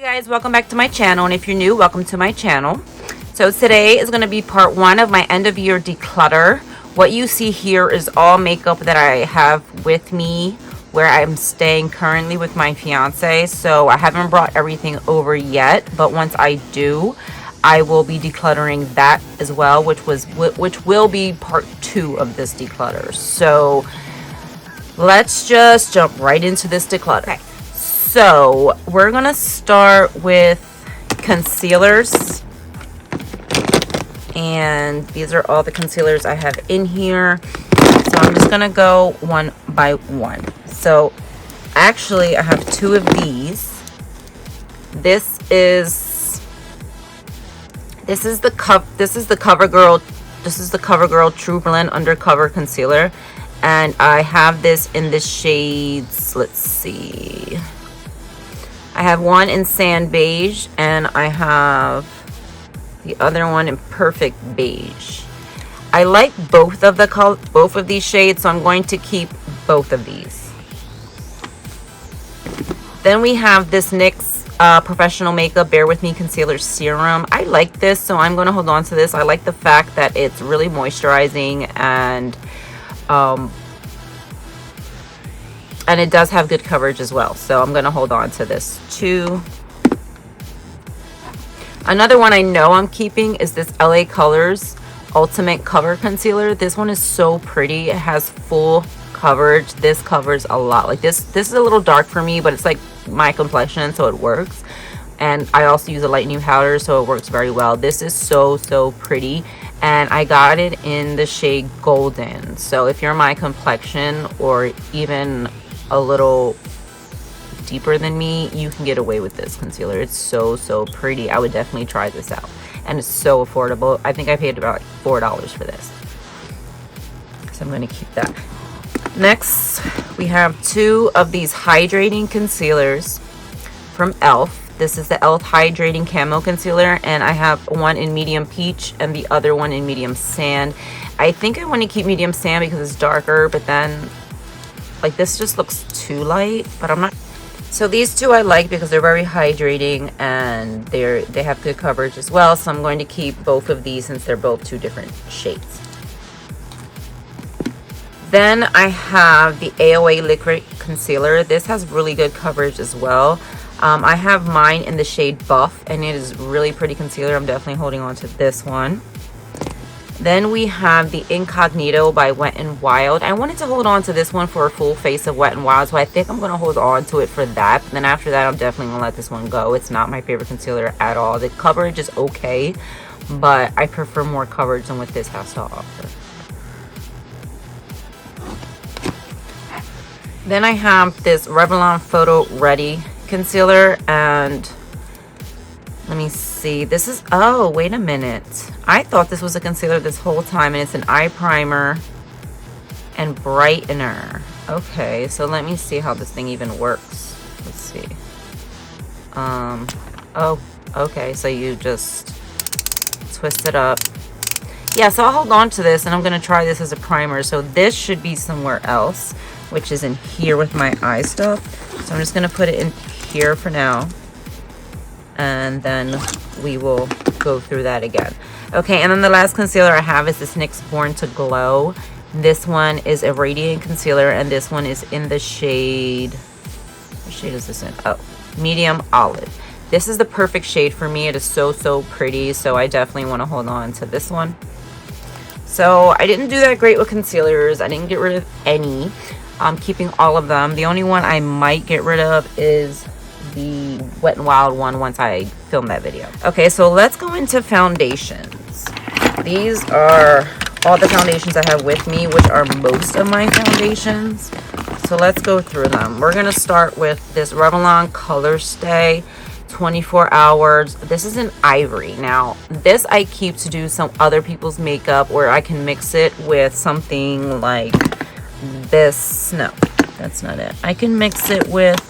Guys, welcome back to my channel, and if you're new, welcome to my channel. So today is going to be part one of my end of year declutter. What you see here is all makeup that I have with me where I'm staying currently with my fiance. So I haven't brought everything over yet, but once I do, I will be decluttering that as well, which will be part two of this declutter. So let's just jump right into this declutter. Okay. So we're gonna start with concealers, and these are all the concealers I have in here. So I'm just gonna go one by one. So actually I have two of these. This is the CoverGirl True Blend Undercover Concealer, and I have this in the shades, let's see, I have one in Sand Beige, and I have the other one in Perfect Beige. I like both of these shades, so I'm going to keep both of these. Then we have this NYX Professional Makeup Bare With Me Concealer Serum. I like this, so I'm going to hold on to this. I like the fact that it's really moisturizing, and it does have good coverage as well, so I'm going to hold on to this too. Another one I know I'm keeping is this LA Colors Ultimate Cover Concealer. This one is so pretty. It has full coverage. This covers a lot. Like this is a little dark for me, but it's like my complexion, so it works. And I also use a lightening powder, so it works very well. This is so pretty, and I got it in the shade Golden. So if you're my complexion, or even a little deeper than me, you can get away with this concealer. It's so pretty. I would definitely try this out, and it's so affordable. I think I paid about $4 for this, so I'm going to keep that. Next, we have two of these hydrating concealers from e.l.f. This is the e.l.f. Hydrating Camo Concealer, and I have one in medium peach and the other one in medium sand. I think I want to keep medium sand because it's darker, but then like this just looks too light, but I'm not. So these two I like because they're very hydrating, and they have good coverage as well. So I'm going to keep both of these since they're both two different shades. Then I have the AOA Liquid Concealer. This has really good coverage as well. I have mine in the shade Buff, and it is really pretty concealer. I'm definitely holding on to this one. Then we have the Incognito by Wet n Wild. I wanted to hold on to this one for a full face of Wet n Wild, so I think I'm going to hold on to it for that. Then after that, I'm definitely going to let this one go. It's not my favorite concealer at all. The coverage is okay, but I prefer more coverage than what this has to offer. Then I have this Revlon Photo Ready Concealer, and let me see. This is, oh, wait a minute. I thought this was a concealer this whole time, and it's an eye primer and brightener. Okay, so let me see how this thing even works. Let's see. Oh, okay, so you just twist it up. Yeah, so I'll hold on to this, and I'm going to try this as a primer. So this should be somewhere else, which is in here with my eye stuff. So I'm just going to put it in here for now, and then we will go through that again. Okay, and then the last concealer I have is this NYX Born to Glow. This one is a radiant concealer, and this one is in the shade, what shade is this in? Oh, medium olive. This is the perfect shade for me. It is so pretty, so I definitely want to hold on to this one. So I didn't do that great with concealers. I didn't get rid of any. I'm keeping all of them. The only one I might get rid of is the Wet n Wild one once I film that video. Okay, so let's go into foundations. These are all the foundations I have with me, which are most of my foundations. So let's go through them. We're gonna start with this Revlon Color Stay 24 hours. This is an ivory. Now this I keep to do some other people's makeup, where I can mix it with something like this. No, that's not it. I can mix it with,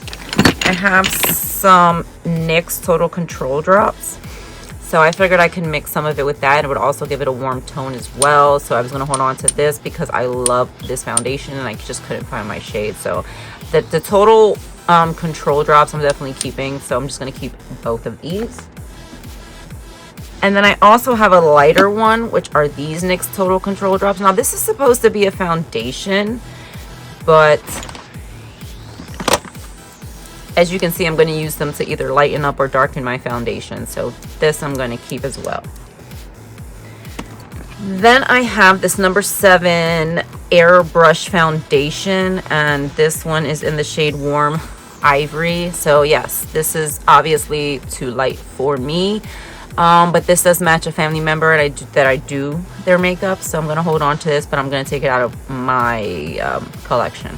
I have some NYX Total Control drops, so I figured I can mix some of it with that, and it would also give it a warm tone as well. So I was going to hold on to this because I love this foundation and I just couldn't find my shade. So the total control drops I'm definitely keeping, so I'm just going to keep both of these. And then I also have a lighter one, which are these NYX Total Control Drops. Now this is supposed to be a foundation, but as you can see, I'm going to use them to either lighten up or darken my foundation. So this I'm going to keep as well. Then I have this number 7 Airbrush Foundation, and this one is in the shade Warm Ivory. So yes, this is obviously too light for me. But this does match a family member that I do their makeup, so I'm going to hold on to this, but I'm going to take it out of my collection.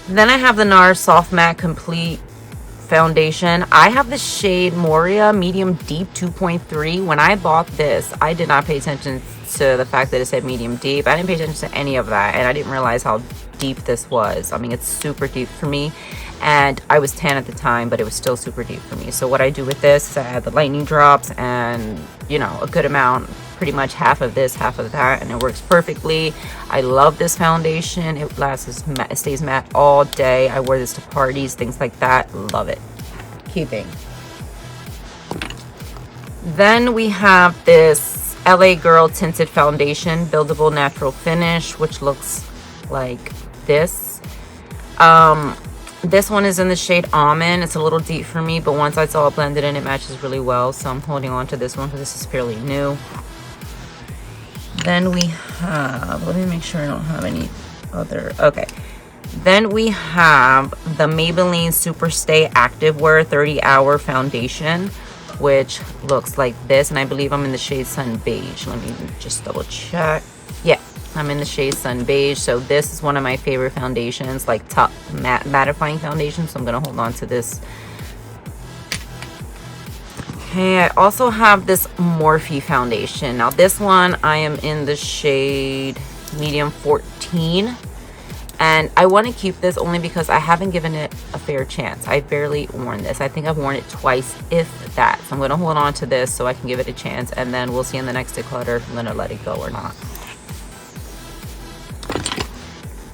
Then I have the NARS Soft Matte Complete Foundation. I have the shade Moria Medium Deep 2.3. When I bought this, I did not pay attention to the fact that it said medium deep. I didn't pay attention to any of that, and I didn't realize how deep this was. I mean, it's super deep for me, and I was tan at the time, but it was still super deep for me. So what I do with this is I add the lightning drops and, you know, a good amount, pretty much half of this, half of that, and it works perfectly. I love this foundation. It lasts, it stays matte all day. I wear this to parties, things like that. Love it. Keeping. Then we have this LA Girl Tinted Foundation, Buildable Natural Finish, which looks like this. This one is in the shade Almond. It's a little deep for me, but once I saw it blended in, it matches really well, so I'm holding on to this one because this is fairly new. Then we have, let me make sure I don't have any other, okay. Then we have the Maybelline Superstay Activewear 30-Hour Foundation, which looks like this, and I believe I'm in the shade Sun Beige. Let me just double check. Yeah, I'm in the shade Sun Beige. So this is one of my favorite foundations, like top mattifying foundation, so I'm gonna hold on to this. Okay, I also have this Morphe foundation. Now this one, I am in the shade Medium 14. And I want to keep this only because I haven't given it a fair chance. I've barely worn this. I think I've worn it twice, if that. So I'm going to hold on to this so I can give it a chance. And then we'll see in the next declutter if I'm going to let it go or not.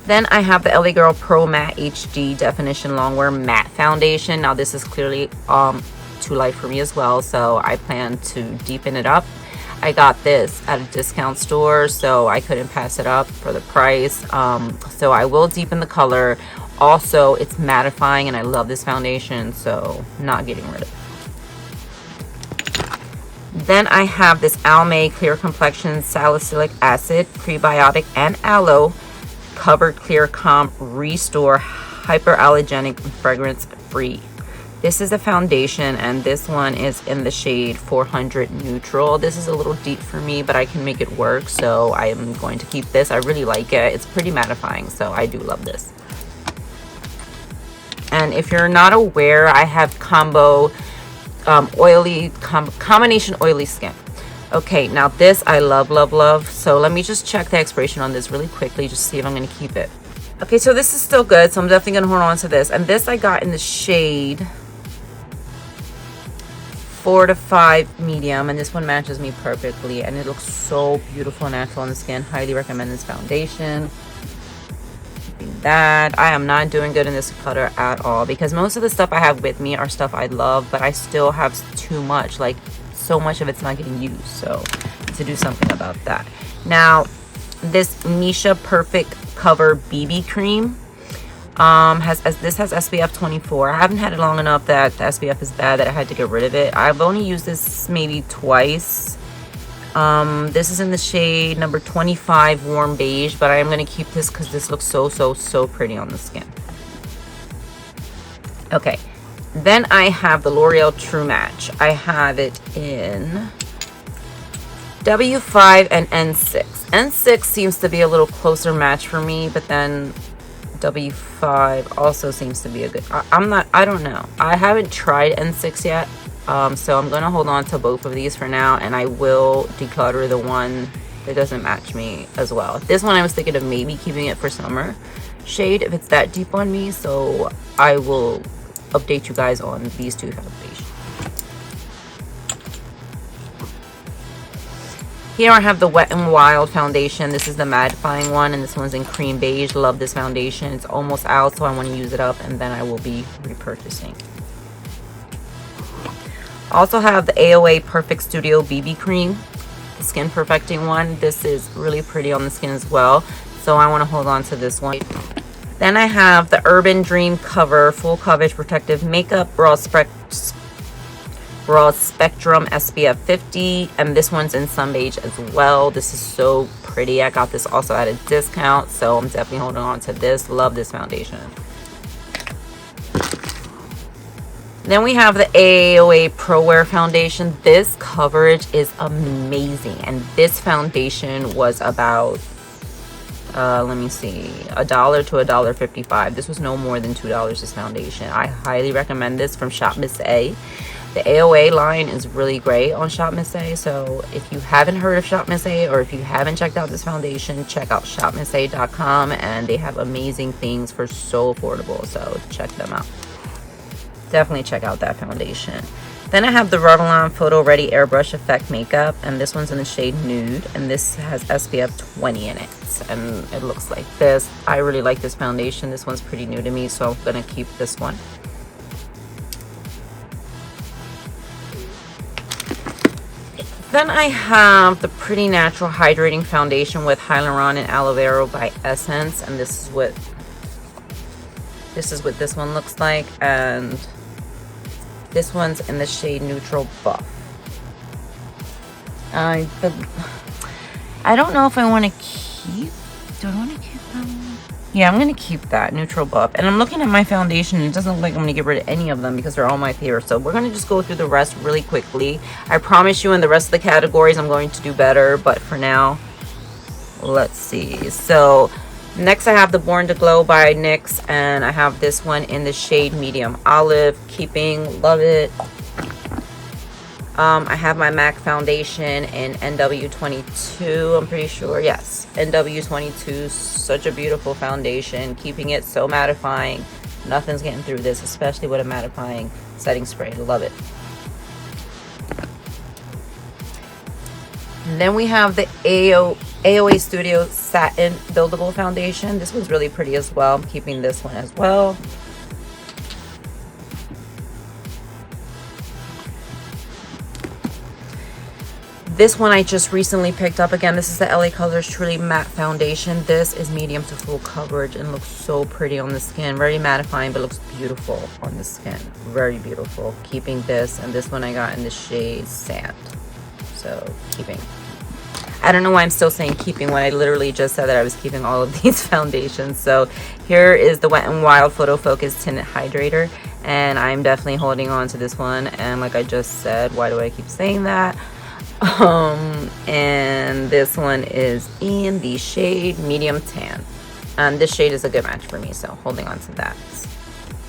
Then I have the LA Girl Pro Matte HD Definition Longwear Matte Foundation. Now this is clearly too light for me as well, so I plan to deepen it up. I got this at a discount store, so I couldn't pass it up for the price. So I will deepen the color. Also, it's mattifying, and I love this foundation, so not getting rid of it. Then I have this Almay Clear Complexion Salicylic Acid Prebiotic and Aloe Covered Clear Calm Restore Hyperallergenic Fragrance Free. This is a foundation, and this one is in the shade 400 Neutral. This is a little deep for me, but I can make it work, so I am going to keep this. I really like it. It's pretty mattifying, so I do love this. And if you're not aware, I have combination oily skin. Okay, now this I love, love, love. So let me just check the expiration on this really quickly, just see if I'm going to keep it. Okay, so this is still good, so I'm definitely going to hold on to this. And this I got in the shade 4 to 5 medium, and this one matches me perfectly, and it looks so beautiful and natural on the skin. Highly recommend this foundation. Keeping that. I am not doing good in this color at all because most of the stuff I have with me are stuff I love, but I still have too much, like so much of it's not getting used, so to do something about that. Now this Misha Perfect Cover BB cream this has SPF 24. I haven't had it long enough that the SPF is bad that I had to get rid of it. I've only used this maybe twice. This is in the shade number 25 Warm Beige, but I am going to keep this because this looks so pretty on the skin. Okay, then I have the L'Oreal True Match. I have it in W5 and N6. N6 seems to be a little closer match for me, but then W5 also seems to be a good, I don't know. I haven't tried N6 yet, so I'm gonna hold on to both of these for now, and I will declutter the one that doesn't match me as well. This one I was thinking of maybe keeping it for summer shade if it's that deep on me, so I will update you guys on these two foundations. Here I have the Wet n Wild foundation. This is the mattifying one, and this one's in cream beige. Love this foundation. It's almost out, so I want to use it up, and then I will be repurchasing. Also have the AOA Perfect Studio BB cream, the skin perfecting one. This is really pretty on the skin as well, so I want to hold on to this one. Then I have the Urban Dream Cover Full Coverage Protective Makeup Broad Spectrum SPF 50, and this one's in sun beige as well. This is so pretty. I got this also at a discount, so I'm definitely holding on to this. Love this foundation. Then we have the AOA Pro Wear foundation. This coverage is amazing, and this foundation was about let me see, $1 to $1.55. This was no more than $2. This foundation, I highly recommend this from Shop Miss A. The AOA line is really great on Shop Miss A, so if you haven't heard of Shop Miss A, or if you haven't checked out this foundation, check out shopmissa.com, and they have amazing things for so affordable, so check them out. Definitely check out that foundation. Then I have the Revlon Photo Ready Airbrush Effect Makeup, and this one's in the shade Nude, and this has SPF 20 in it, and it looks like this. I really like this foundation. This one's pretty new to me, so I'm gonna keep this one. Then I have the Pretty Natural Hydrating Foundation with Hyaluron and Aloe Vera by Essence, and this is what this one looks like, and this one's in the shade Neutral Buff. I don't know if I want to keep. Do I want to keep that one? Yeah, I'm going to keep that Neutral Buff. And I'm looking at my foundation, and it doesn't look like I'm going to get rid of any of them because they're all my favorites. So we're going to just go through the rest really quickly. I promise you in the rest of the categories I'm going to do better, but for now, let's see. So next I have the Born to Glow by NYX, and I have this one in the shade Medium Olive. Keeping, love it. I have my MAC foundation in NW22, I'm pretty sure. Yes, NW22, such a beautiful foundation. Keeping it so mattifying. Nothing's getting through this, especially with a mattifying setting spray. Love it. And then we have the AOA Studio Satin Buildable Foundation. This one's really pretty as well. I'm keeping this one as well. This one I just recently picked up again. This is the LA Colors Truly Matte Foundation. This is medium to full coverage and looks so pretty on the skin. Very mattifying, but looks beautiful on the skin. Very beautiful. Keeping this, and this one I got in the shade Sand. So keeping. I don't know why I'm still saying keeping when I literally just said that I was keeping all of these foundations. So here is the Wet n Wild Photo Focus Tinted Hydrator, and I'm definitely holding on to this one. And like I just said, why do I keep saying that? And this one is in the shade Medium Tan, and this shade is a good match for me, so holding on to that.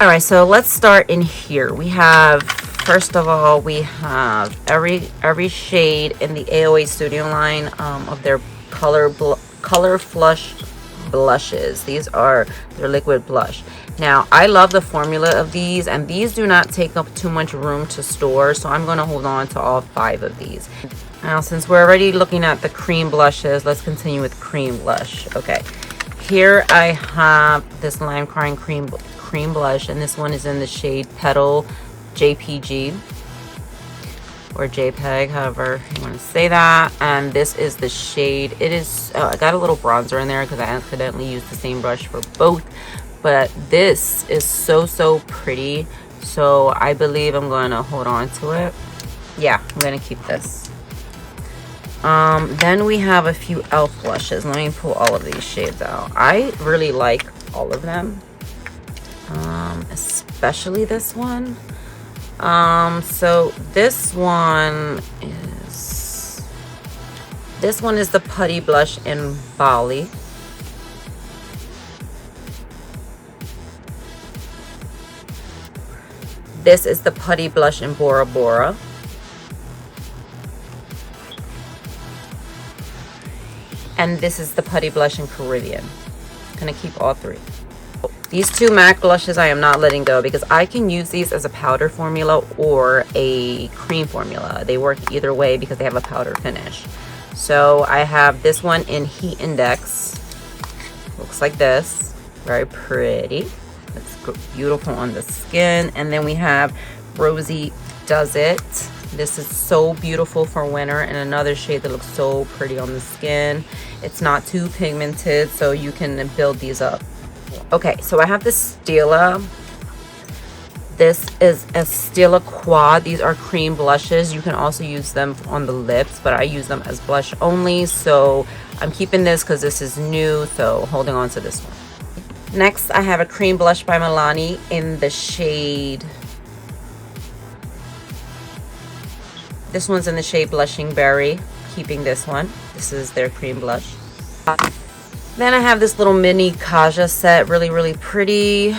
All right, so let's start in here. We have, first of all, we have every shade in the AOA Studio line of their color flush blushes. These are their liquid blush. Now I love the formula of these, and these do not take up too much room to store, so I'm going to hold on to all 5 of these. Now since we're already looking at the cream blushes, let's continue with cream blush. Okay, here I have this Lime Crime cream blush, and this one is in the shade Petal JPG, or JPEG, however you want to say that. And this is the shade, it is I got a little bronzer in there because I accidentally used the same brush for both, but this is so pretty, so I believe I'm going to hold on to it. Yeah, I'm going to keep this. Then we have a few e.l.f. blushes. Let me pull all of these shades out. I really like all of them, especially this one. So this one is the Putty Blush in Bali. This is the Putty Blush in Bora Bora. And this is the Putty Blush in Caribbean. I'm gonna keep all 3. These 2 MAC blushes I am not letting go because I can use these as a powder formula or a cream formula. They work either way because they have a powder finish. So I have this one in Heat Index. Looks like this. Very pretty. It's beautiful on the skin. And then we have Rosie Does It. This is so beautiful for winter, and another shade that looks so pretty on the skin. It's not too pigmented, so you can build these up. Okay, so I have the Stila. This is a Stila Quad. These are cream blushes. You can also use them on the lips, but I use them as blush only. So I'm keeping this because this is new, so holding on to this one. Next, I have a cream blush by Milani in the shade. This one's in the shade Blushing Berry. Keeping this one. This is their cream blush. Then I have this little mini Kaja set. Really, really pretty.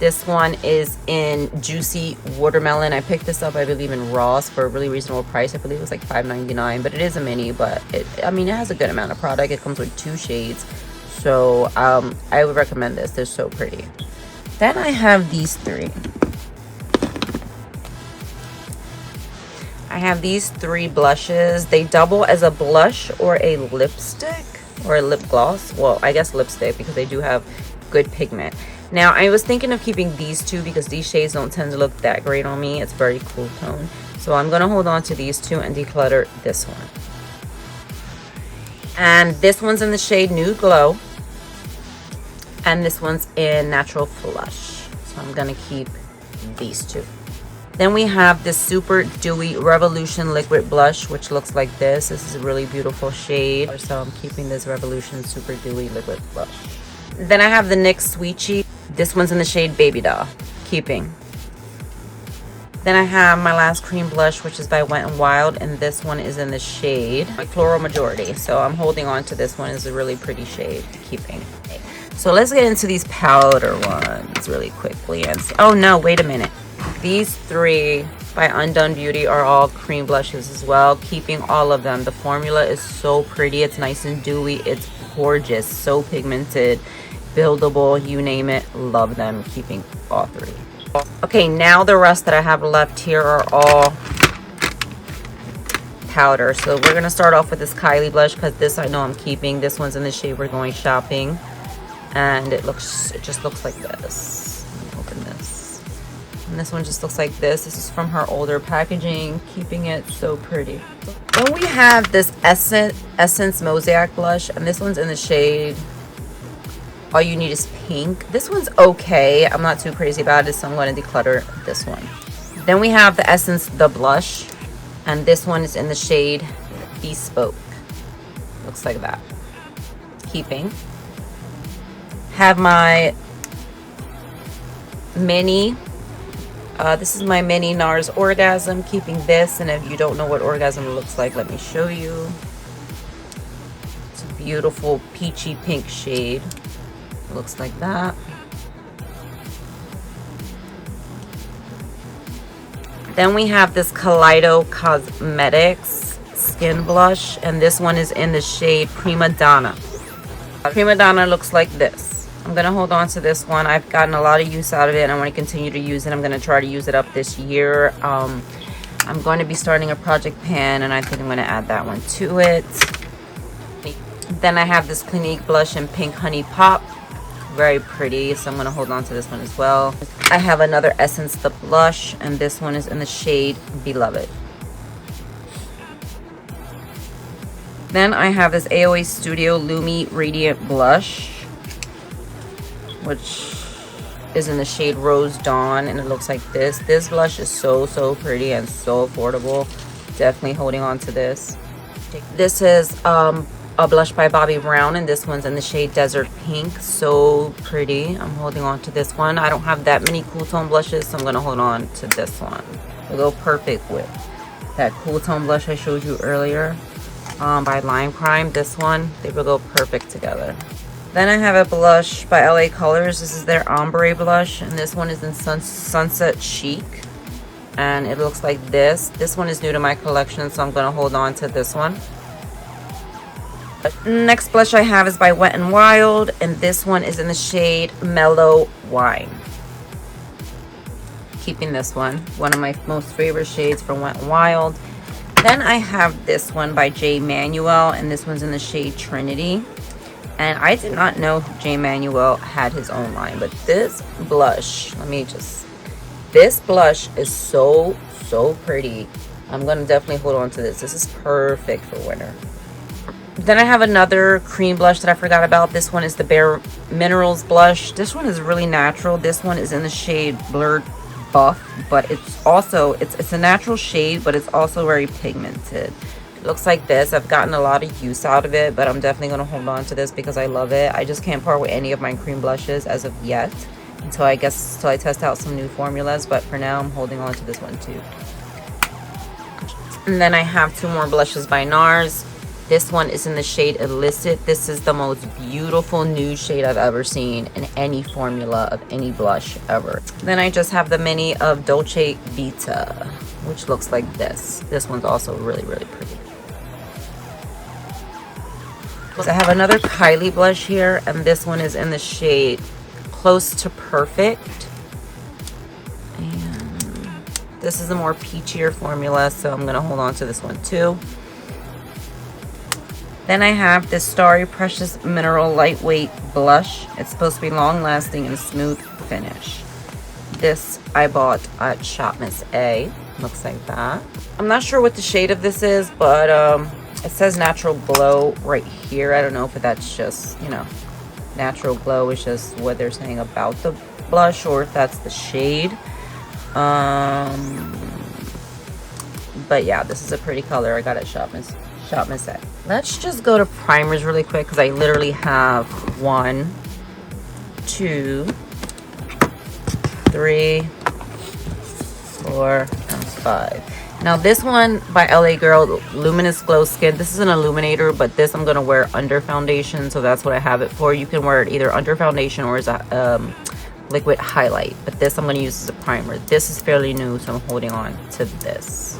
This one is in Juicy Watermelon. I picked this up, I believe, in Ross for a really reasonable price. I believe it was like $5.99, but it is a mini. But I mean, it has a good amount of product. It comes with 2 shades. So I would recommend this. They're so pretty. Then I have these 3. I have these 3 blushes. They double as a blush or a lipstick or a lip gloss. Well, I guess lipstick, because they do have good pigment. Now, I was thinking of keeping these 2 because these shades don't tend to look that great on me. It's very cool tone. So I'm going to hold on to these 2 and declutter this one. And this one's in the shade Nude Glow. And this one's in Natural Flush. So I'm going to keep these 2. Then we have this Super Dewy Revolution Liquid Blush, which looks like this. This is a really beautiful shade. So I'm keeping this Revolution Super Dewy Liquid Blush. Then I have the NYX Sweet Cheek. This one's in the shade Baby Doll. Keeping. Then I have my last cream blush, which is by Wet n Wild. And this one is in the shade Floral Majority. So I'm holding on to this one. It's a really pretty shade. Keeping. So let's get into these powder ones really quickly. And oh no, wait a minute. These 3 by Undone Beauty are all cream blushes as well. Keeping all of them. The formula is so pretty. It's nice and dewy. It's gorgeous. So pigmented. Buildable. You name it. Love them. Keeping all 3. Okay, now the rest that I have left here are all powder. So we're going to start off with this Kylie blush because this I know I'm keeping. This one's in the shade We're Going Shopping. And it just looks like this. Let me open this. And this one just looks like this. This is from her older packaging. Keeping it so pretty. Then we have this Essence Mosaic blush. And this one's in the shade All You Need Is Pink. This one's okay. I'm not too crazy about it, so I'm going to declutter this one. Then we have the Essence The Blush. And this one is in the shade Bespoke. Looks like that. Keeping. Have my mini. This is my mini NARS Orgasm. Keeping this. And if you don't know what orgasm looks like, let me show you. It's a beautiful peachy pink shade. Looks like that. Then we have this Kaleido Cosmetics Skin Blush. And this one is in the shade Prima Donna. Prima Donna looks like this. I'm going to hold on to this one. I've gotten a lot of use out of it, and I want to continue to use it. I'm going to try to use it up this year. I'm going to be starting a project pan, and I think I'm going to add that one to it. Then I have this Clinique blush in Pink Honey Pop. Very pretty, so I'm going to hold on to this one as well. I have another Essence The Blush, and this one is in the shade Beloved. Then I have this AOA Studio Lumi Radiant Blush, which is in the shade Rose Dawn, and it looks like this. This blush is so pretty and so affordable. Definitely holding on to this. This is a blush by Bobbi Brown, and this one's in the shade Desert Pink. So pretty. I'm holding on to this one. I don't have that many cool tone blushes, so I'm going to hold on to this one. It'll go perfect with that cool tone blush I showed you earlier by Lime Crime. This one, they will go perfect together. Then I have a blush by LA Colors. This is their ombre blush, and this one is in Sunset Chic, and it looks like this. This one is new to my collection, so I'm going to hold on to this one. Next blush I have is by Wet n Wild, and this one is in the shade Mellow Wine. Keeping this one of my most favorite shades from Wet n Wild. Then I have this one by J. Manuel, and this one's in the shade Trinity. And I did not know J. Manuel had his own line, but this blush, this blush is so pretty. I'm going to definitely hold on to this. This is perfect for winter. Then I have another cream blush that I forgot about. This one is the Bare Minerals blush. This one is really natural. This one is in the shade Blurred Buff, but it's also, it's a natural shade, but it's also very pigmented. It looks like this. I've gotten a lot of use out of it, but I'm definitely going to hold on to this because I love it. I just can't part with any of my cream blushes as of yet, until I test out some new formulas, but for now I'm holding on to this one too. And then I have two more blushes by NARS. This one is in the shade Illicit. This is the most beautiful nude shade I've ever seen in any formula of any blush ever. Then I just have the mini of Dolce Vita, which looks like this. This one's also really pretty. So I have another Kylie blush here, and this one is in the shade Close to Perfect. And this is a more peachier formula, so I'm gonna hold on to this one too. Then I have this Starry Precious Mineral Lightweight Blush. It's supposed to be long lasting and smooth finish. This I bought at Shop Miss A. Looks like that. I'm not sure what the shade of this is, but it says Natural Glow right here. I don't know if that's just, you know, Natural Glow is just what they're saying about the blush, or if that's the shade. But yeah, this is a pretty color. I got it at Shop Miss A. Let's just go to primers really quick because I literally have 1, 2, 3, 4, and 5. Now this one by LA Girl, Luminous Glow Skin. This is an illuminator, but this I'm going to wear under foundation, so that's what I have it for. You can wear it either under foundation or as a liquid highlight, but this I'm going to use as a primer. This is fairly new, so I'm holding on to this.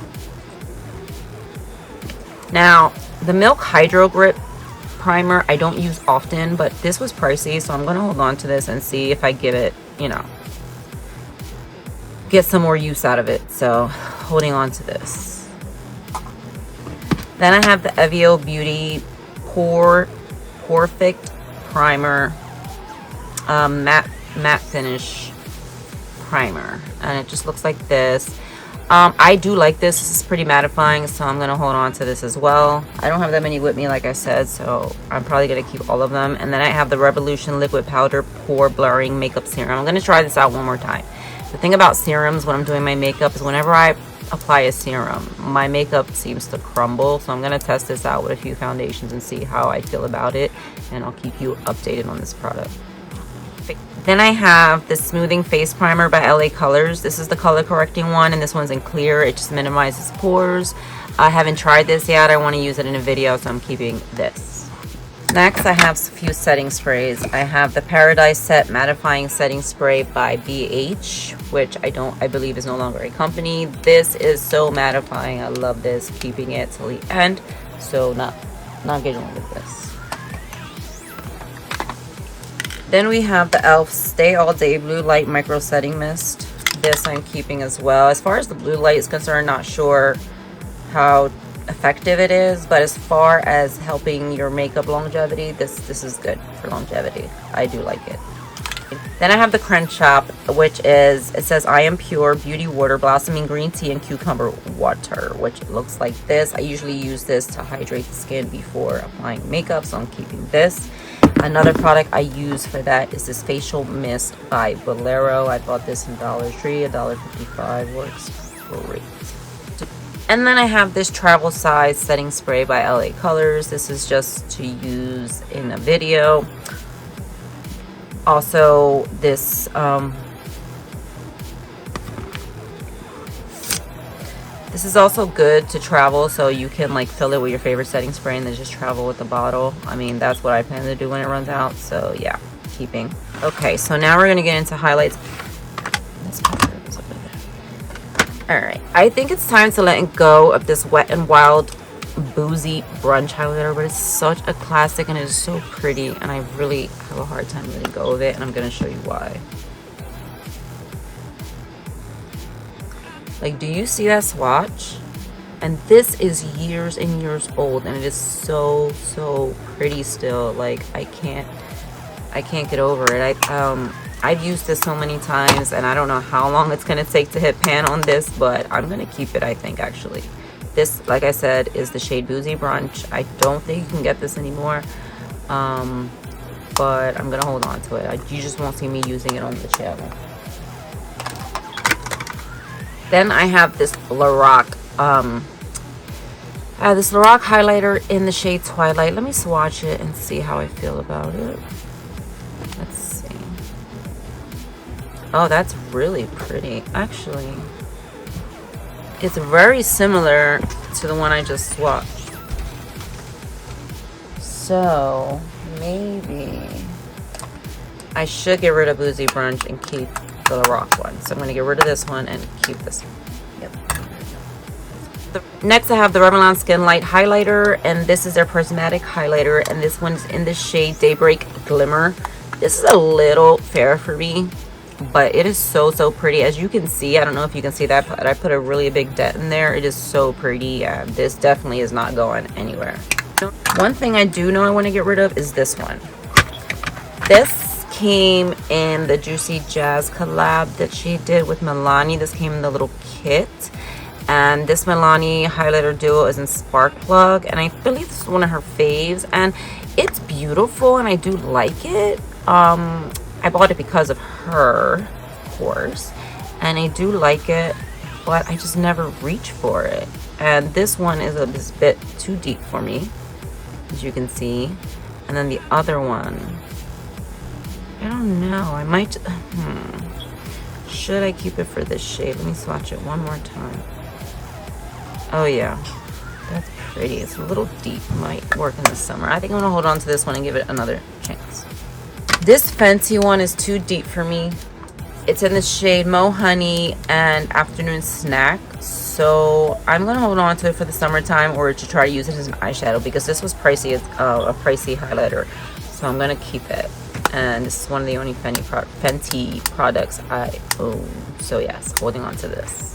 Now, the Milk Hydro Grip primer I don't use often, but this was pricey, so I'm going to hold on to this and see if I give it, you know, get some more use out of it. So, holding on to this. Then I have the Evio Beauty Perfect Primer matte finish primer, and it just looks like this. I do like this. This is pretty mattifying, so I'm going to hold on to this as well. I don't have that many with me, like I said, so I'm probably going to keep all of them. And then I have the Revolution Liquid Powder Pore Blurring Makeup Serum. I'm going to try this out one more time. The thing about serums when I'm doing my makeup is whenever I apply a serum, my makeup seems to crumble. So I'm going to test this out with a few foundations and see how I feel about it. And I'll keep you updated on this product. Then I have the Smoothing Face Primer by LA Colors. This is the color correcting one, and this one's in clear. It just minimizes pores. I haven't tried this yet. I want to use it in a video, so I'm keeping this. Next, I have a few setting sprays. I have the Paradise Set Mattifying Setting Spray by BH, which I believe is no longer a company. This is so mattifying. I love this. Keeping it till the end, so not getting rid of this. Then we have the e.l.f. Stay All Day Blue Light Micro Setting Mist. This I'm keeping as well. As far as the blue light is concerned, not sure how effective it is, but as far as helping your makeup longevity, this is good for longevity. I do like it. Then I have the Crenshaw, which is, it says I Am Pure Beauty Water Blossoming Green Tea and Cucumber Water, which looks like this. I usually use this to hydrate the skin before applying makeup, so I'm keeping this. Another product I use for that is this facial mist by Bolero. I bought this in Dollar Tree, $1.55. Works great. And then I have this travel size setting spray by LA Colors. This is just to use in a video. Also, this this is also good to travel, so you can like fill it with your favorite setting spray and then just travel with the bottle. I mean, that's what I plan to do when it runs out, so yeah, keeping. Okay, so now we're gonna get into highlights. All right, I think it's time to let go of this Wet n Wild Boozy Brunch highlighter, but it's such a classic and it is so pretty, and I really have a hard time letting go of it, and I'm gonna show you why. Like, do you see that swatch? And this is years and years old, and it is so pretty still. Like I can't get over it. I've used this so many times, and I don't know how long it's gonna take to hit pan on this, but I'm gonna keep it, I think. Actually, this, like I said, is the shade Boozy Brunch. I don't think you can get this anymore, but I'm gonna hold on to it. You just won't see me using it on the channel. Then I have this Lorac highlighter in the shade Twilight. Let me swatch it and see how I feel about it. Let's see. Oh, that's really pretty. Actually, it's very similar to the one I just swatched. So maybe I should get rid of Boozy Brunch and keep the Lorac one. So I'm going to get rid of this one and keep this one. Next, I have the Revlon Skin Light highlighter, and this is their prismatic highlighter, and this one's in the shade Daybreak Glimmer. This is a little fair for me, but it is so pretty. As you can see, I don't know if you can see that, but I put a really big dent in there. It is so pretty. Yeah, this definitely is not going anywhere. One thing I do know I want to get rid of is this one. This came in the Juicy Jazz collab that she did with Milani. This came in the little kit. And this Milani highlighter duo is in Spark Plug, and I believe this is one of her faves, and it's beautiful and I do like it. I bought it because of her, of course, and I do like it, but I just never reach for it. And this one is a bit too deep for me, as you can see. And then the other one, I don't know, I might should I keep it for this shade? Let me swatch it one more time. Oh yeah, that's pretty. It's a little deep. Might work in the summer. I think I'm gonna hold on to this one and give it another chance. This Fenty one is too deep for me. It's in the shade Mo Honey and Afternoon Snack. So I'm gonna hold on to it for the summertime, or to try to use it as an eyeshadow, because this was pricey. It's a pricey highlighter. So I'm gonna keep it. And this is one of the only Fenty products I own. So yes, holding on to this.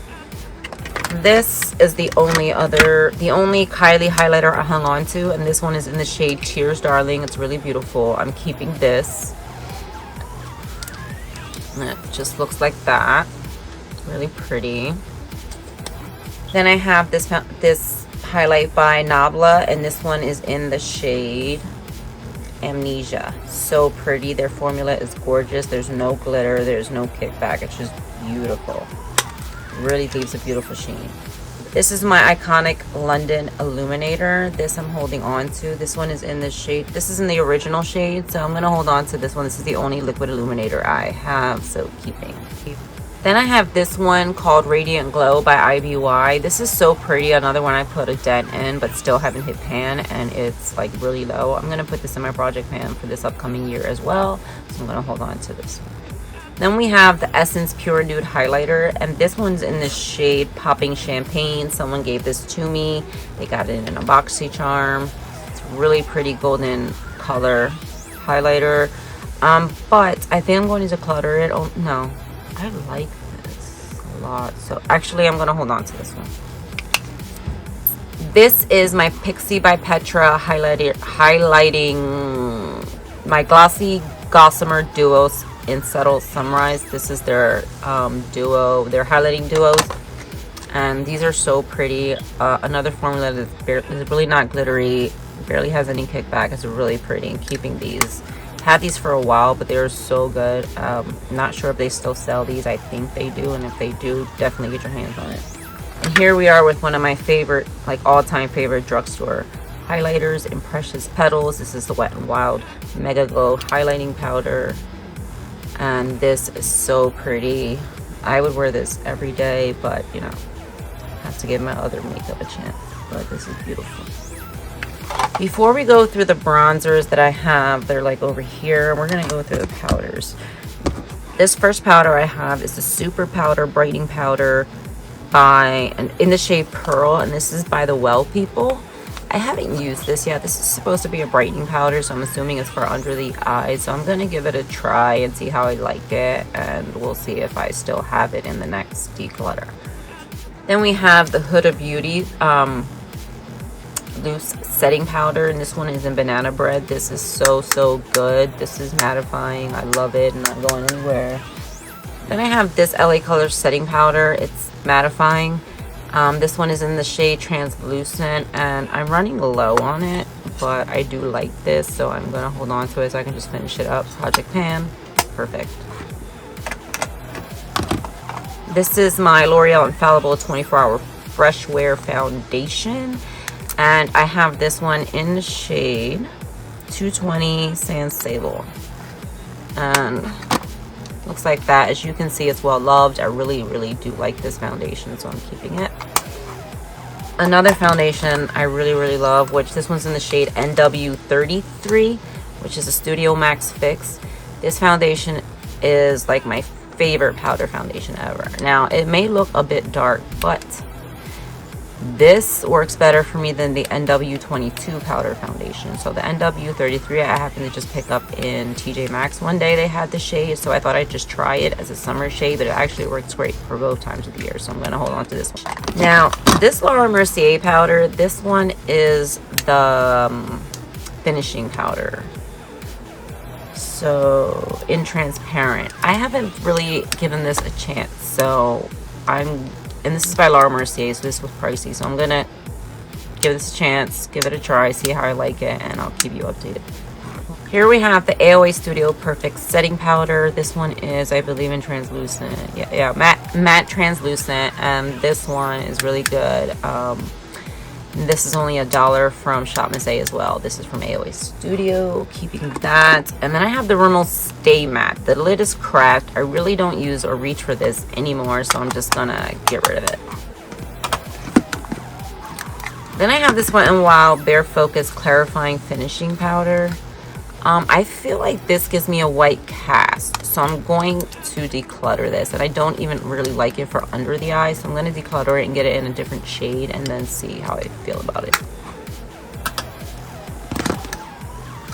This is the only Kylie highlighter I hung on to, and this one is in the shade Tears Darling. It's really beautiful. I'm keeping this. And it just looks like that. Really pretty. Then I have this highlight by Nabla, and this one is in the shade Amnesia. So pretty. Their formula is gorgeous. There's no glitter. There's no kickback. It's just beautiful. Really leaves a beautiful sheen. This is my iconic London Illuminator. This I'm holding on to. This one is in the shade, this is in the original shade, so I'm gonna hold on to this one. This is the only liquid illuminator I have, so keeping. Then I have this one called Radiant Glow by IBY. This is so pretty. Another one I put a dent in, but still haven't hit pan, and it's like really low. I'm gonna put this in my project pan for this upcoming year as well, so I'm gonna hold on to this one. Then we have the Essence Pure Nude highlighter, and this one's in the shade Popping Champagne. Someone gave this to me. They got it in a BoxyCharm. It's really pretty golden color highlighter. But I think I'm going to declutter it. Oh no, I like this a lot. So actually I'm gonna hold on to this one. This is my Pixie by Petra highlighting my Glossy Gossamer Duos in Subtle Sunrise. This is their duo, their highlighting duos, and these are so pretty. Another formula that's is really not glittery, barely has any kickback. It's really pretty. And keeping these, had these for a while, but they are so good. Not sure if they still sell these. I think they do, and if they do, definitely get your hands on it. And here we are with one of my favorite, like all-time favorite drugstore highlighters in Precious Petals. This is the Wet n Wild Mega Glow highlighting powder. And this is so pretty. I would wear this every day, but you know, have to give my other makeup a chance. But this is beautiful. Before we go through the bronzers that I have, they're like over here, we're gonna go through the powders. This first powder I have is the Super Powder Brightening Powder in the shade Pearl, and this is by the Well People. I haven't used this yet. This is supposed to be a brightening powder, so I'm assuming it's for under the eyes. So I'm going to give it a try and see how I like it, and we'll see if I still have it in the next declutter. Then we have the Huda Beauty loose setting powder, and this one is in banana bread. This is so good. This is mattifying. I love it, not going anywhere. Then I have this LA Colors setting powder. It's mattifying. This one is in the shade Translucent, and I'm running low on it, but I do like this, so I'm gonna hold on to it so I can just finish it up. Project Pan, perfect. This is my L'Oreal Infallible 24-Hour Fresh Wear Foundation, and I have this one in the shade 220 Sand Sable, and looks like that. As you can see, it's well loved. I really do like this foundation, so I'm keeping it. Another foundation I really love, which this one's in the shade NW33, which is a Studio Max Fix. This foundation is like my favorite powder foundation ever. Now, it may look a bit dark, but this works better for me than the NW22 powder foundation. So the NW33 I happened to just pick up in TJ Maxx one day. They had the shade, so I thought I'd just try it as a summer shade, but it actually works great for both times of the year, so I'm going to hold on to this one. Now, this Laura Mercier powder, this one is the finishing powder. So in transparent, I haven't really given this a chance, so and this is by Laura Mercier, so this was pricey, so I'm gonna give this a chance, give it a try, see how I like it, and I'll keep you updated. Here we have the AOA Studio Perfect Setting Powder. This one is, I believe, in translucent. Yeah, matte translucent, and this one is really good. This is only $1 from Shop Miss A as well. This is from AOA Studio, keeping that. And then I have the Rimmel Stay Matte. The lid is cracked. I really don't use or reach for this anymore, so I'm just gonna get rid of it. Then I have this Wet n Wild Bare Focus Clarifying Finishing Powder. I feel like this gives me a white cast, so I'm going to declutter this, and I don't even really like it for under the eye, so I'm going to declutter it and get it in a different shade and then see how I feel about it.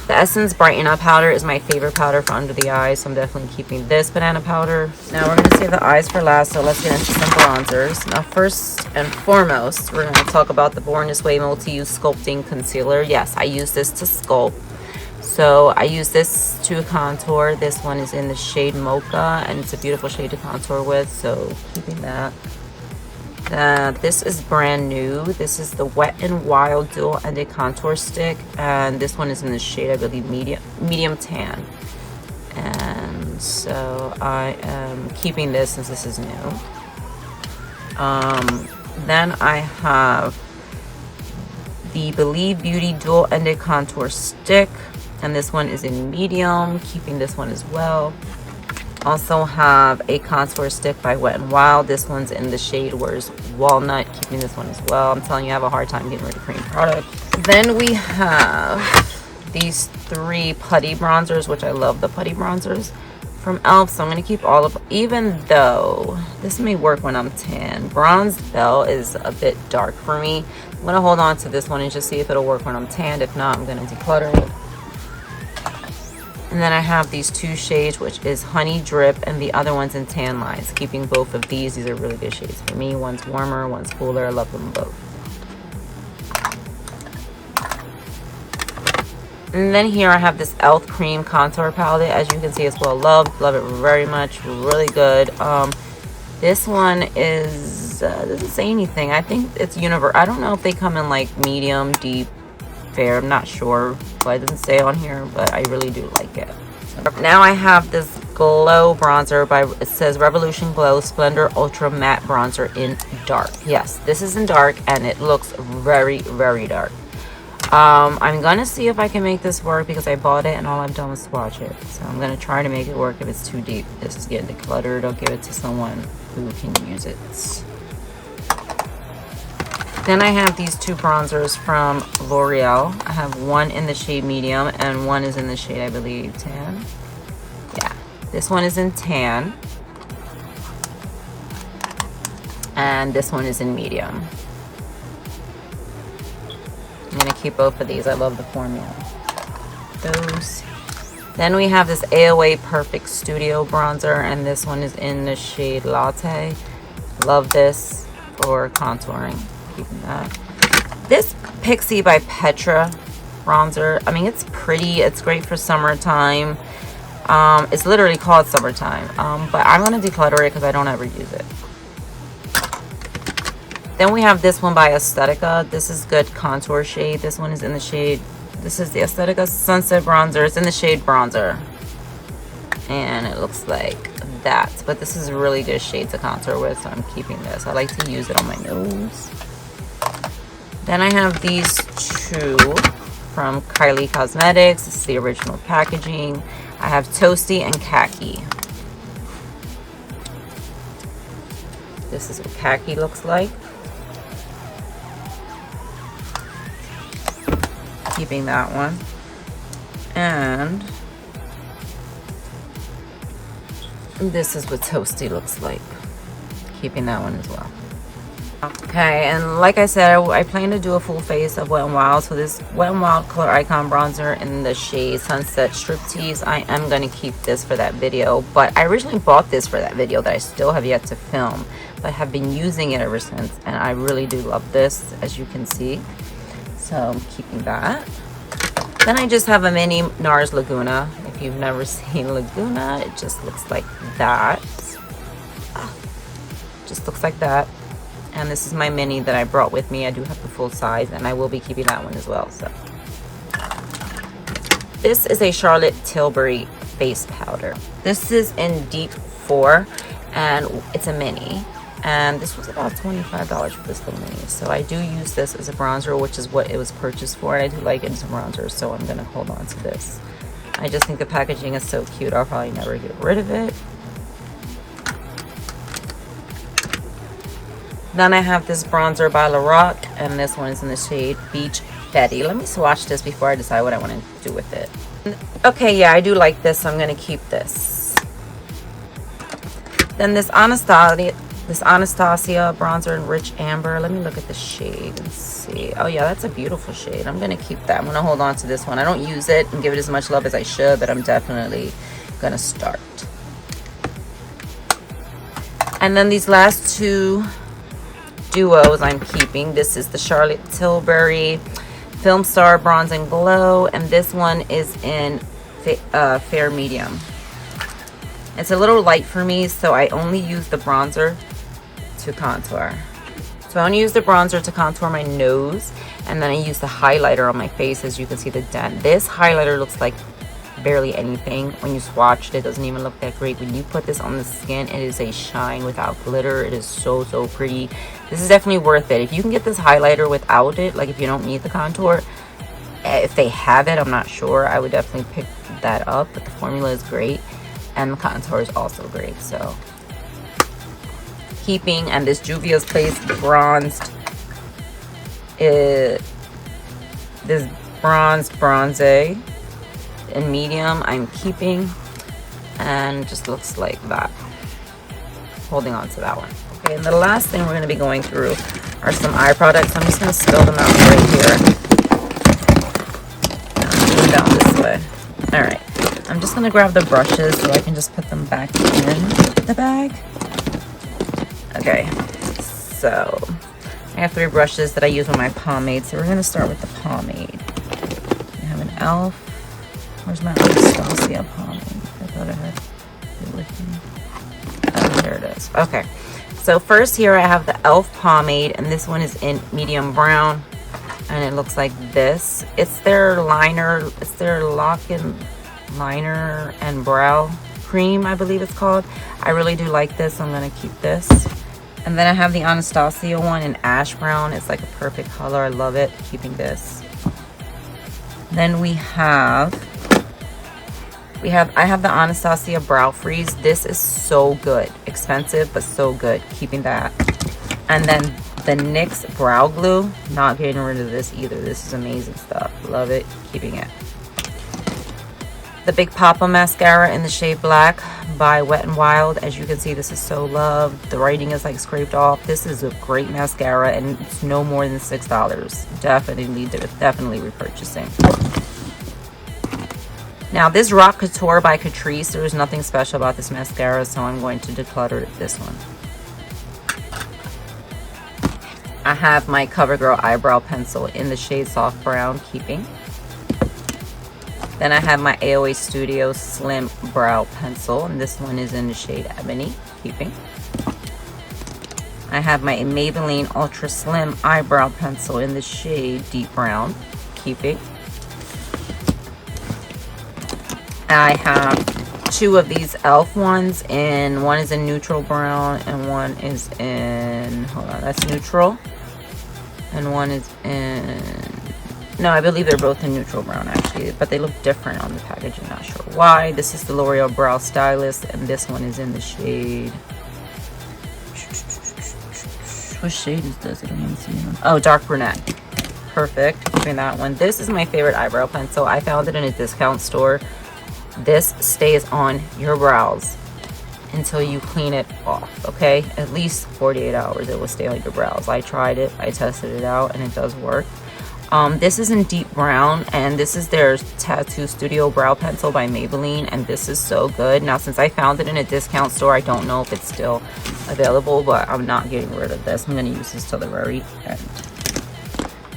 The Essence Brighten Up powder is my favorite powder for under the eyes, so I'm definitely keeping this banana powder. Now we're going to save the eyes for last, so let's get into some bronzers. Now first and foremost, we're going to talk about the Born This Way Multi-Use Sculpting Concealer. Yes, I use this to sculpt. So I use this to contour. This one is in the shade Mocha, and it's a beautiful shade to contour with, so keeping that. This is brand new. This is the Wet n Wild Dual Ended Contour Stick, and this one is in the shade, I believe, medium tan. And so I am keeping this since this is new. Then I have the Believe Beauty Dual Ended Contour Stick, and this one is in medium, keeping this one as well. Also have a contour stick by Wet n Wild. This one's in the shade Where's Walnut, keeping this one as well. I'm telling you, I have a hard time getting rid of cream product. Then we have these 3 putty bronzers, which I love the putty bronzers from e.l.f. So I'm going to keep all of, even though this may work when I'm tan. Bronze Belle is a bit dark for me. I'm going to hold on to this one and just see if it'll work when I'm tanned. If not, I'm going to declutter it. And then I have these 2 shades, which is Honey Drip, and the other one's in Tan Lines. Keeping both of these. These are really good shades for me. One's warmer, one's cooler. I love them both. And then here I have this e.l.f. Cream Contour Palette. As you can see, it's well loved. Love it very much. Really good. This one is, doesn't say anything. I think it's universal. I don't know if they come in like medium, deep, fair. I'm not sure, but it doesn't say on here, but I really do like it. So now I have this Glow bronzer by, it says Revolution Glow Splendor Ultra Matte Bronzer in dark. Yes, this is in dark, and it looks very dark. I'm gonna see if I can make this work because I bought it and all I've done was swatch it. So I'm gonna try to make it work. If it's too deep, this is getting decluttered. I'll give it to someone who can use it. Then I have these 2 bronzers from L'Oreal. I have one in the shade medium and one is in the shade, I believe, tan. Yeah, this one is in tan. And this one is in medium. I'm going to keep both of these. I love the formula. Those. Then we have this AOA Perfect Studio bronzer, and this one is in the shade Latte. Love this for contouring. Keeping that. This Pixie by Petra bronzer, I mean, it's pretty. It's great for summertime. It's literally called Summertime. But I'm going to declutter it because I don't ever use it. Then we have this one by Aesthetica. This is good contour shade. This one is in the shade, this is the Aesthetica Sunset Bronzer. It's in the shade Bronzer. And it looks like that. But this is a really good shade to contour with, so I'm keeping this. I like to use it on my nose. Then I have these two from Kylie Cosmetics. This is the original packaging. I have Toasty and Khaki. This is what Khaki looks like. Keeping that one. And this is what Toasty looks like. Keeping that one as well. Okay, and like I said, I plan to do a full face of Wet n Wild. So this Wet n Wild Color Icon Bronzer in the shade Sunset Striptease, I am going to keep this for that video. But I originally bought this for that video that I still have yet to film, but have been using it ever since. And I really do love this, as you can see. So I'm keeping that. Then I just have a mini NARS Laguna. If you've never seen Laguna, it just looks like that. Just looks like that. And this is my mini that I brought with me. I do have the full size, and I will be keeping that one as well. So this is a Charlotte Tilbury face powder. This is in Deep 4, and it's a mini. And this was about $25 for this little mini. So I do use this as a bronzer, which is what it was purchased for. And I do like it as a bronzer, so I'm going to hold on to this. I just think the packaging is so cute. I'll probably never get rid of it. Then I have this bronzer by Lorac, and this one is in the shade Beach Betty. Let me swatch this before I decide what I want to do with it. Okay, yeah, I do like this, so I'm going to keep this. Then this Anastasia bronzer in Rich Amber. Let me look at the shade and see. Oh yeah, that's a beautiful shade. I'm going to keep that. I'm going to hold on to this one. I don't use it and give it as much love as I should, but I'm definitely going to start. And then these last two duos I'm keeping. This is the Charlotte Tilbury Film Star Bronze and Glow, and this one is in Fair Medium. It's a little light for me, so I only use the bronzer to contour. So I only use the bronzer to contour my nose, and then I use the highlighter on my face. As you can see the dent. This highlighter looks like barely anything. When you swatch it, doesn't even look that great. When you put this on the skin, it is a shine without glitter. It is so pretty. This is definitely worth it. If you can get this highlighter without it, like if you don't need the contour, if they have it, I'm not sure, I would definitely pick that up. But the formula is great, and the contour is also great. So keeping. And this Juvia's Place bronzed, this bronze in medium, I'm keeping, and just looks like that. Holding on to that one. Okay, and the last thing we're going to be going through are some eye products. I'm just going to spill them out right here. Move down this way. All right, I'm just going to grab the brushes so I can just put them back in the bag. Okay, so I have 3 brushes that I use with my pomade. So we're going to start with the pomade. I have an e.l.f. Where's my Anastasia pomade? I thought I had it with me. Oh, here it is. Okay. So first here I have the e.l.f. pomade, and this one is in medium brown, and it looks like this. It's their liner. It's their lock-in liner and brow cream, I believe it's called. I really do like this. So I'm going to keep this. And then I have the Anastasia one in ash brown. It's like a perfect color. I love it. Keeping this. Then I have the Anastasia Brow Freeze. This is so good. Expensive, but so good. Keeping that. And then the NYX Brow Glue. Not getting rid of this either. This is amazing stuff. Love it. Keeping it. The Big Papa Mascara in the shade Black by Wet n Wild. As you can see, this is so loved. The writing is like scraped off. This is a great mascara, and it's no more than $6. Definitely repurchasing. Now this Rock Couture by Catrice, there is nothing special about this mascara, so I'm going to declutter this one. I have my CoverGirl eyebrow pencil in the shade Soft Brown, keeping. Then I have my AOA Studio Slim Brow Pencil, and this one is in the shade Ebony, keeping. I have my Maybelline Ultra Slim Eyebrow Pencil in the shade Deep Brown, keeping. I have two of these e.l.f. ones, and one is in neutral brown and one is in, hold on, that's neutral. And one is in, no, I believe they're both in neutral brown actually, but they look different on the packaging, not sure why. This is the L'Oreal Brow Stylist, and this one is in the shade, what shade is this? I don't even see it. Oh, dark brunette. Perfect, keeping that one. This is my favorite eyebrow pencil. I found it in a discount store. This stays on your brows until you clean it off, okay? At least 48 hours it will stay on your brows. I tried it, I tested it out, and it does work. This is in deep brown, and this is their Tattoo Studio Brow Pencil by Maybelline, and this is so good. Now, since I found it in a discount store, I don't know if it's still available, but I'm not getting rid of this. I'm going to use this till the very end.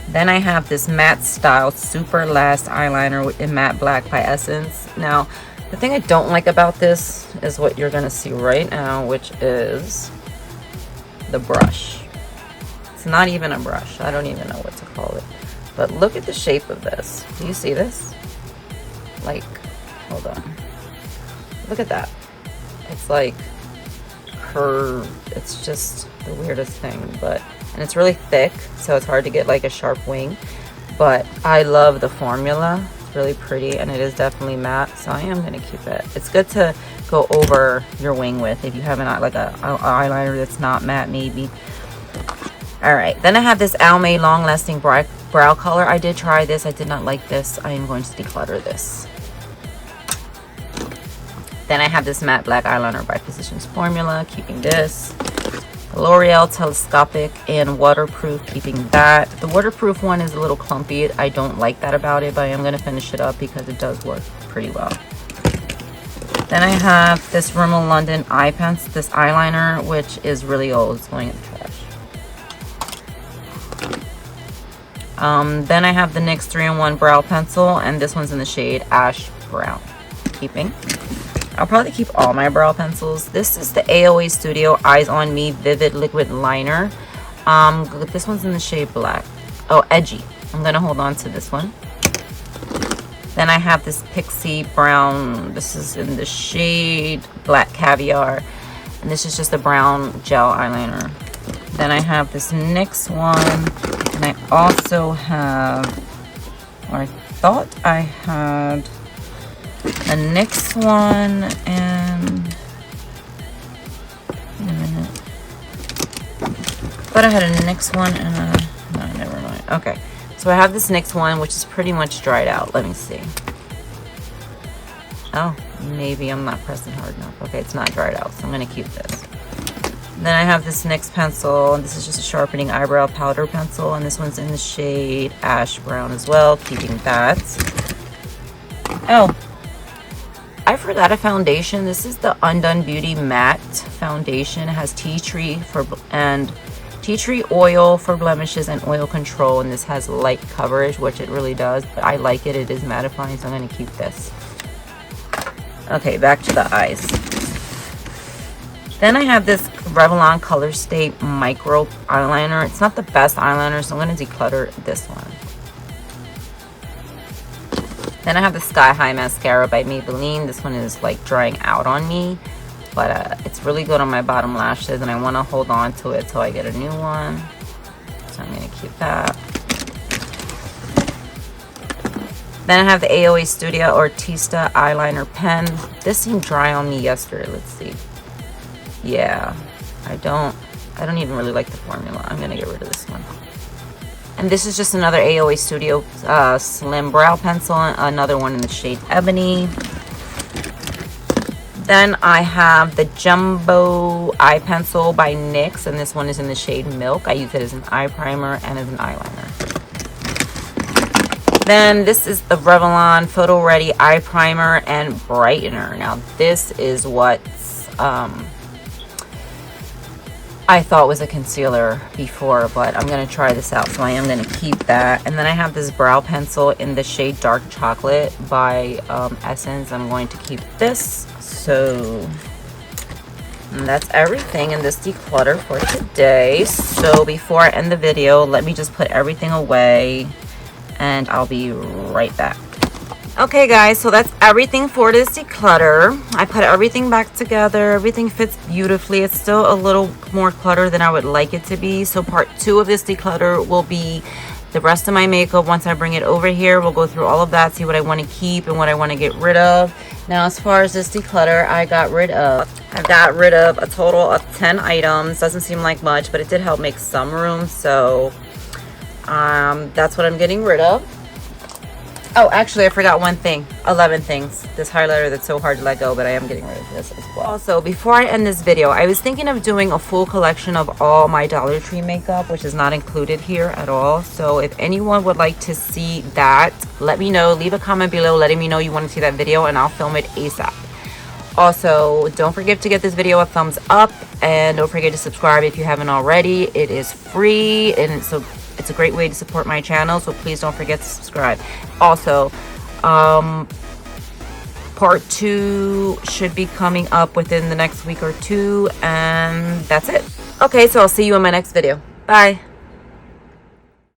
Then I have this Matte Style Super Last Eyeliner in Matte Black by Essence. Now, the thing I don't like about this is what you're going to see right now, which is the brush. It's not even a brush. I don't even know what to call it. But look at the shape of this. Do you see this? Like, hold on. Look at that. It's like curved. It's just the weirdest thing, but, and it's really thick, so it's hard to get like a sharp wing. But I love the formula. It's really pretty, and it is definitely matte, so I am gonna keep it. It's good to go over your wing with if you have like a eyeliner that's not matte, maybe. All right, then I have this Almay Long Lasting Brow Color. I did try this. I did not like this. I am going to declutter this. Then I have this Matte Black Eyeliner by Physicians Formula, keeping this. L'Oreal Telescopic and Waterproof, keeping that. The waterproof one is a little clumpy. I don't like that about it, but I am going to finish it up because it does work pretty well. Then I have this Rimmel London Eye Pencil, this eyeliner, which is really old. It's going in the trash. Then I have the NYX 3-in-1 Brow Pencil, and this one's in the shade Ash Brown, keeping. I'll probably keep all my brow pencils. This is the AOA Studio Eyes on Me Vivid Liquid Liner. This one's in the shade Black. Oh, Edgy. I'm gonna hold on to this one. Then I have this Pixie Brown. This is in the shade Black Caviar, and this is just a brown gel eyeliner. Then I have this NYX one, and I also have, or I thought I had a NYX one, and wait a minute. Thought I had a NYX one and a, no, never mind. Okay, so I have this NYX one, which is pretty much dried out. Let me see. Oh, maybe I'm not pressing hard enough. Okay, it's not dried out, so I'm gonna keep this. Then I have this NYX pencil, and this is just a sharpening eyebrow powder pencil, and this one's in the shade Ash Brown as well, keeping that. Oh, I forgot a foundation. This is the Undone Beauty Matte Foundation. It has tea tree oil for blemishes and oil control, and this has light coverage, which it really does, but I like it. It is mattifying, so I'm going to keep this. Okay, back to the eyes. Then I have this Revlon Color Stay Micro Eyeliner. It's not the best eyeliner, so I'm going to declutter this one. Then I have the Sky High Mascara by Maybelline. This one is like drying out on me, but it's really good on my bottom lashes, and I want to hold on to it till I get a new one. So I'm going to keep that. Then I have the AOA Studio Artista Eyeliner Pen. This seemed dry on me yesterday. Let's see. Yeah, I don't even really like the formula. I'm going to get rid of this one. And this is just another AOA Studio Slim Brow Pencil, another one in the shade Ebony. Then I have the Jumbo Eye Pencil by NYX, and this one is in the shade Milk. I use it as an eye primer and as an eyeliner. Then this is the Revlon Photo Ready Eye Primer and Brightener. Now this is what's I thought was a concealer before, but I'm going to try this out, so I am going to keep that. And then I have this brow pencil in the shade Dark Chocolate by Essence. I'm going to keep this. So that's everything in this declutter for today. So before I end the video, let me just put everything away, and I'll be right back. Okay guys, so that's everything for this declutter. I put everything back together. Everything fits beautifully. It's still a little more cluttered than I would like it to be. So part 2 of this declutter will be the rest of my makeup. Once I bring it over here, we'll go through all of that, see what I want to keep and what I want to get rid of. Now, as far as this declutter, I got rid of a total of 10 items. Doesn't seem like much, but it did help make some room. So that's what I'm getting rid of. Oh, actually, I forgot one thing. 11 things. This highlighter that's so hard to let go, but I am getting rid of this as well. Also, before I end this video, I was thinking of doing a full collection of all my Dollar Tree makeup, which is not included here at all. So if anyone would like to see that, let me know. Leave a comment below letting me know you want to see that video, and I'll film it ASAP. Also, don't forget to give this video a thumbs up, and don't forget to subscribe if you haven't already. It is free, and so it's a great way to support my channel, so please don't forget to subscribe. Also, part 2 should be coming up within the next week or two, and that's it. Okay, so I'll see you in my next video. Bye.